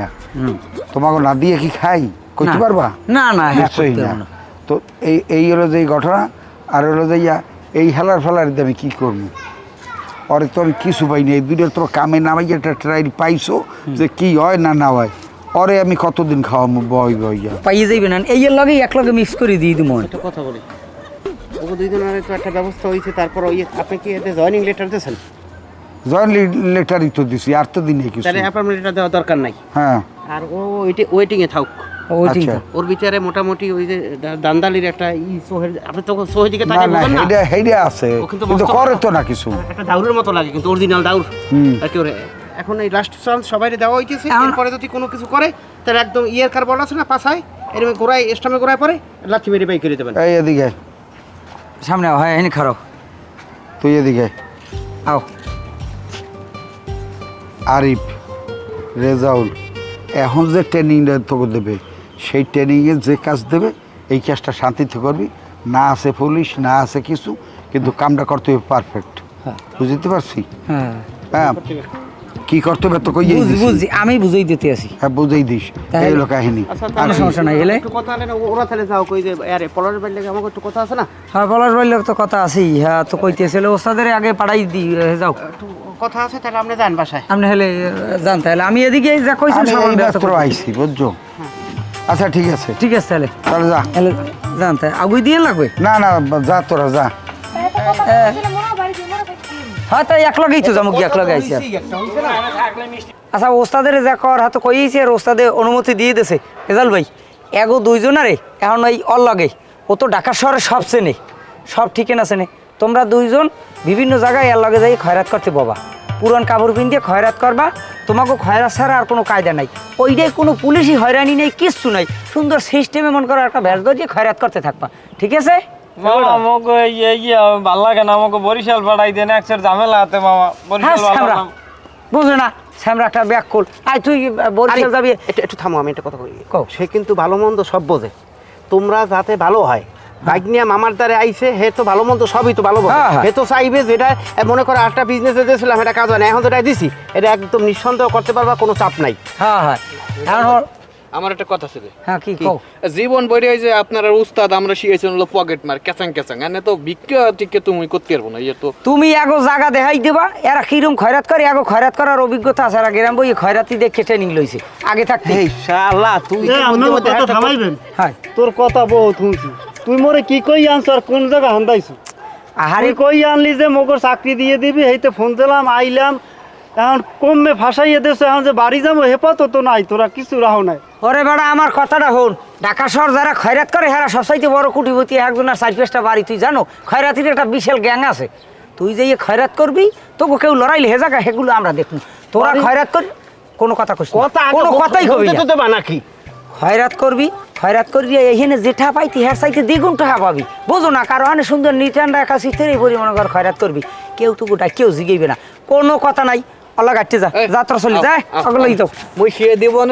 না তোমাকে না দিয়ে কি খাই করতে পারবা না না নিশ্চয়ই না তো এই হলো যে ঘটনা আর হলো যে এই হেলার ফেলার দিয়ে আমি কী করবো ওরে তোর কিছু পাইনি এই দুটো তোর কামে নামাই একটা ট্রাইল পাইছো যে কি হয় না না হয় ওরে আমি কতদিন খাওয়াবো বই পাইয়ে যাইবে না এই এর লগে এক লগে মিক্স করে দিয়ে দিবো একটা কথা বলি ওকে দুইজনের তো একটা ব্যবস্থা হয়েছে তারপর আপনি কি এতে জয়েনিং লেটার দিয়েছেন জয়েন লেটারই তো দিছি আর তো দিন কিছু তাহলে অ্যাপয়েন্টমেন্ট লেটার দেওয়া দরকার নাই হ্যাঁ আর ও ওয়েটিংয়ে থাকুক আচ্ছা ওর বিচারে মোটামুটি ওই যে দান্দালির একটা সোহের আপনি তো সোহের দিকে না তাকিয়ে না বলবেন না সেইটা আছে ও কিন্তু কিন্তু মস্ত করে তো না কিছু একটা দাউরের মতো লাগে কিন্তু অরিজিনাল দাউর একেবারে এখন এই লাস্ট চান্স সবাইকে দেওয়া হইতেছে এরপরে যদি কোনো কিছু করে তাহলে একদম ইয়ের কার বল আছে না পাছায় এরকম গোড়ায় স্টামে গোড়ায় পরে লাথি মেরে বাই করে দেবেন এই এদিকে সামনে হয় এনে খারাপ তুই এদিকে আও আরিফ রেজাউল এখন যে ট্রেনিংটা তোকে দেবে সেই ট্রেনিংয়ে যে কাজ দেবে এই কাজটা শান্তিতে করবি না আছে পুলিশ না আছে কিছু কিন্তু কামটা করতে হবে পারফেক্ট বুঝতে পারছি হ্যাঁ হ্যাঁ কি করতে হবে তো কই বুঝছি আমি বুঝাই দিতে আসি হ্যাঁ বুঝেই দিস এই হলো কাহিনী আচ্ছা কোনো তাহলে সমস্যা নাই এলে একটু কথা হলে না ওরা তাহলে যাও কই যে আরে পলার বাড়ি লাগে আমাকে একটু কথা আছে না হ্যাঁ পলাশ ভাইলের তো কথা আছেই হ্যাঁ তো কইতেছিল ওস্তাদের আগে পাঠাই দি যাও একটু কথা আছে তাহলে আপনি যান বাসায় আপনি হলে যান তাহলে আমি এদিকে যা কইছেন আমি সবার এই ব্যস্ত মাত্র আইছি বুঝছো আচ্ছা ঠিক আছে ঠিক আছে তাহলে তাহলে যা তাহলে যান তাই আগুই দিয়ে লাগবে না না যা তোরা যা হ্যাঁ তাই এক লগেই তো যাবো কি এক লগে আইসি আচ্ছা ওস্তাদের যা কর হাতে কইছি আর ওস্তাদে অনুমতি দিয়ে দিয়েছে রেজাল ভাই এগো দুইজনারে এখন ওই অর লগে ও তো ঢাকা শহরে সব চেনে সব ঠিকানা চেনে তোমরা দুইজন বিভিন্ন জায়গায় এর লগে যাই খয়রাত করতে বাবা পুরান কাপড় পিন দিয়ে খয়রাত করবা তোমাকে খয়রাত ছাড়া আর কোনো কায়দা নাই ওইটাই কোনো পুলিশই হয়রানি নেই কিচ্ছু নাই সুন্দর সিস্টেমে মন করো একটা ভ্যাস দিয়ে খয়রাত করতে থাকবা ঠিক আছে মামা আমাকে ভাল লাগে না আমাকে বরিশাল পাঠাই দেন একসার ঝামেলা হাতে মামা হ্যাঁ বরিশাল শ্যামরা বুঝো না শ্যামরা একটা ব্যাগ কল আয় তুই বরিশাল যাবি একটু থামো আমি একটা কথা কই কও। সে কিন্তু ভালো মন্দ সব বোঝে তোমরা যাতে ভালো হয় বাইক নিয়ে মামার দ্বারে আইছে হে তো ভালো মন্দ সবই তো ভালো বোঝে হ্যাঁ, হ্যাঁ। হে তো চাইবে যেটা মনে করো একটা বিজনেসে দিয়েছিলাম এটা কাজ হয় না এখন যেটা দিছি এটা একদম নিঃসন্দেহ করতে পারবা কোনো চাপ নাই হ্যাঁ হ্যাঁ এখন আমার একটা কথা ছিল হ্যাঁ কি কও জীবন বইরে যে আপনার উস্তাদ আমরা শিখেছেন হলো পকেট মার ক্যাচাং ক্যাচাং এনে তো ভিক্ষা টিকে তুমি করতে পারবো না ইয়ে তো তুমি এগো জায়গা দেখাই দেবা এরা কিরম খয়রাত করে এগো খয়রাত করার অভিজ্ঞতা আছে এরা গ্রাম বই খয়রাতি দেখে ট্রেনিং লইছে আগে থাকতে এই শালা তুই তো মধ্যে মধ্যে কথা একটা থামাইবেন হ্যাঁ তোর কথা বহুত শুনছি তুই মোরে কি কই আনছ আর কোন জায়গা হান্দাইছু আহারে তুই কই আনলি যে মোগর চাকরি দিয়ে দিবি হেইতে ফোন দিলাম আইলাম এখন কমে ফাঁসাইয়ে দেছো এখন যে বাড়ি যাবো হেপাত তো নাই তোরা কিছু রাহো নাই ওরে বেড়া আমার কথাটা হন ঢাকা শহর যারা খয়রাত করে হেরা সবসাইতে বড় কুটিপতি একজনের 4-5টা বাড়ি তুই জানো খয়রাতির একটা বিশাল গ্যাং আছে তুই যে খয়রাত করবি তোকে কেউ লড়াইলে হে জায়গা সেগুলো আমরা দেখুন তোরা খয়রাত কর কোনো কথা কইস না, কোনো কথাই কবি না তো দেবা নাকি খয়রাত করবি খয়রাত করবি এখানে যেটা পাইতি হের চাইতে দ্বিগুণ টাকা পাবি বুঝো না কারো হানে সুন্দর নিটান রাখা সিস্টেরই পরিমাণ কর খয়রাত করবি কেউ তো গোটা কেউ জিগাইবে না কোনো কথা নাই আল্লাহ গাইতে যা যাত্রা চলি যায় সকলেই তো মই শিয়ে দেবো না